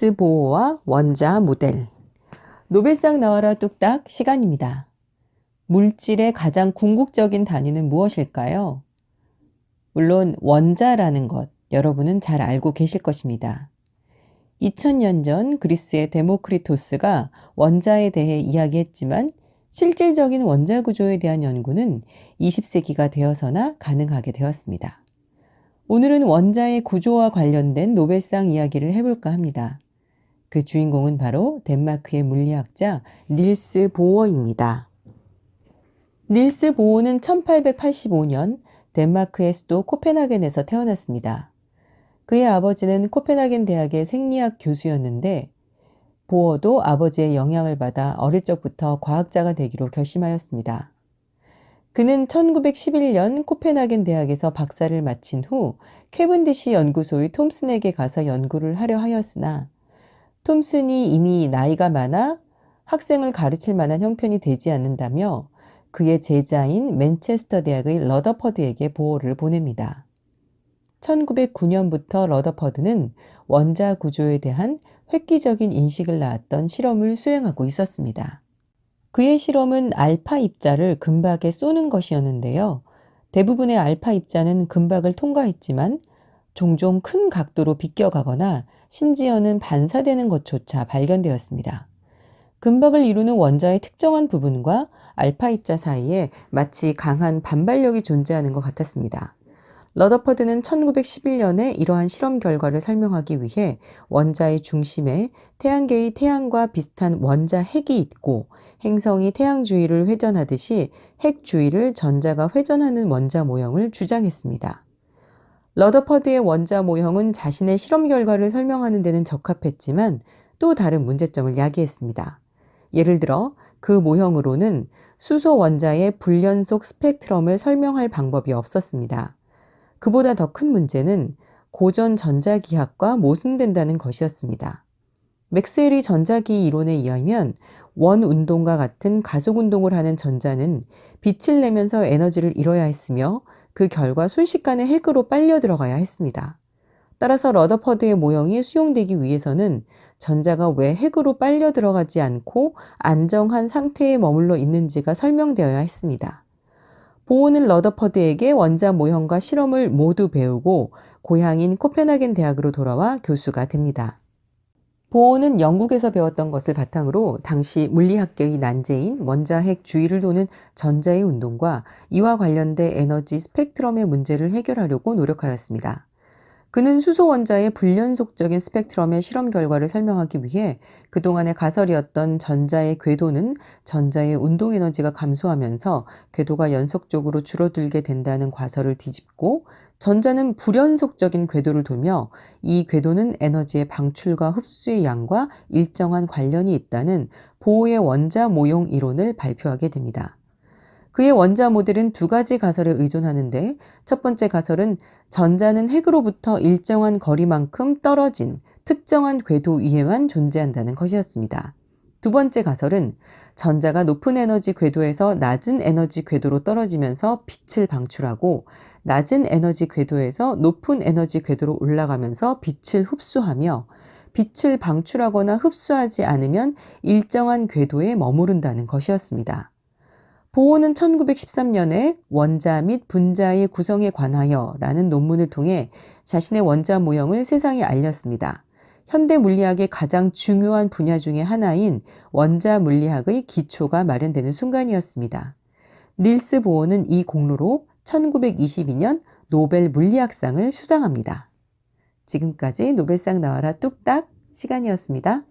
닐스 보어와 원자 모델. 노벨상 나와라 뚝딱 시간입니다. 물질의 가장 궁극적인 단위는 무엇일까요? 물론 원자라는 것 여러분은 잘 알고 계실 것입니다. 2000년 전 그리스의 데모크리토스가 원자에 대해 이야기했지만 실질적인 원자 구조에 대한 연구는 20세기가 되어서나 가능하게 되었습니다. 오늘은 원자의 구조와 관련된 노벨상 이야기를 해볼까 합니다. 그 주인공은 바로 덴마크의 물리학자 닐스 보어입니다. 닐스 보어는 1885년 덴마크의 수도 코펜하겐에서 태어났습니다. 그의 아버지는 코펜하겐 대학의 생리학 교수였는데 보어도 아버지의 영향을 받아 어릴 적부터 과학자가 되기로 결심하였습니다. 그는 1911년 코펜하겐 대학에서 박사를 마친 후 캐븐디시 연구소의 톰슨에게 가서 연구를 하려 하였으나 톰슨이 이미 나이가 많아 학생을 가르칠 만한 형편이 되지 않는다며 그의 제자인 맨체스터 대학의 러더퍼드에게 보어를 보냅니다. 1909년부터 러더퍼드는 원자 구조에 대한 획기적인 인식을 낳았던 실험을 수행하고 있었습니다. 그의 실험은 알파 입자를 금박에 쏘는 것이었는데요. 대부분의 알파 입자는 금박을 통과했지만 종종 큰 각도로 비껴가거나 심지어는 반사되는 것조차 발견되었습니다. 금박을 이루는 원자의 특정한 부분과 알파 입자 사이에 마치 강한 반발력이 존재하는 것 같았습니다. 러더퍼드는 1911년에 이러한 실험 결과를 설명하기 위해 원자의 중심에 태양계의 태양과 비슷한 원자 핵이 있고 행성이 태양 주위를 회전하듯이 핵 주위를 전자가 회전하는 원자 모형을 주장했습니다. 러더퍼드의 원자 모형은 자신의 실험 결과를 설명하는 데는 적합했지만 또 다른 문제점을 야기했습니다. 예를 들어 그 모형으로는 수소 원자의 불연속 스펙트럼을 설명할 방법이 없었습니다. 그보다 더 큰 문제는 고전 전자기학과 모순된다는 것이었습니다. 맥스웰의 전자기 이론에 의하면 원운동과 같은 가속운동을 하는 전자는 빛을 내면서 에너지를 잃어야 했으며 그 결과 순식간에 핵으로 빨려 들어가야 했습니다. 따라서 러더퍼드의 모형이 수용되기 위해서는 전자가 왜 핵으로 빨려 들어가지 않고 안정한 상태에 머물러 있는지가 설명되어야 했습니다. 보어는 러더퍼드에게 원자 모형과 실험을 모두 배우고 고향인 코펜하겐 대학으로 돌아와 교수가 됩니다. 보어는 영국에서 배웠던 것을 바탕으로 당시 물리학계의 난제인 원자핵 주위를 도는 전자의 운동과 이와 관련된 에너지 스펙트럼의 문제를 해결하려고 노력하였습니다. 그는 수소 원자의 불연속적인 스펙트럼의 실험 결과를 설명하기 위해 그동안의 가설이었던 전자의 궤도는 전자의 운동 에너지가 감소하면서 궤도가 연속적으로 줄어들게 된다는 과설을 뒤집고 전자는 불연속적인 궤도를 돌며 이 궤도는 에너지의 방출과 흡수의 양과 일정한 관련이 있다는 보어의 원자 모형 이론을 발표하게 됩니다. 그의 원자 모델은 두 가지 가설에 의존하는데 첫 번째 가설은 전자는 핵으로부터 일정한 거리만큼 떨어진 특정한 궤도 위에만 존재한다는 것이었습니다. 두 번째 가설은 전자가 높은 에너지 궤도에서 낮은 에너지 궤도로 떨어지면서 빛을 방출하고 낮은 에너지 궤도에서 높은 에너지 궤도로 올라가면서 빛을 흡수하며 빛을 방출하거나 흡수하지 않으면 일정한 궤도에 머무른다는 것이었습니다. 보어는 1913년에 원자 및 분자의 구성에 관하여 라는 논문을 통해 자신의 원자 모형을 세상에 알렸습니다. 현대 물리학의 가장 중요한 분야 중의 하나인 원자 물리학의 기초가 마련되는 순간이었습니다. 닐스 보어는 이 공로로 1922년 노벨 물리학상을 수상합니다. 지금까지 노벨상 나와라 뚝딱 시간이었습니다.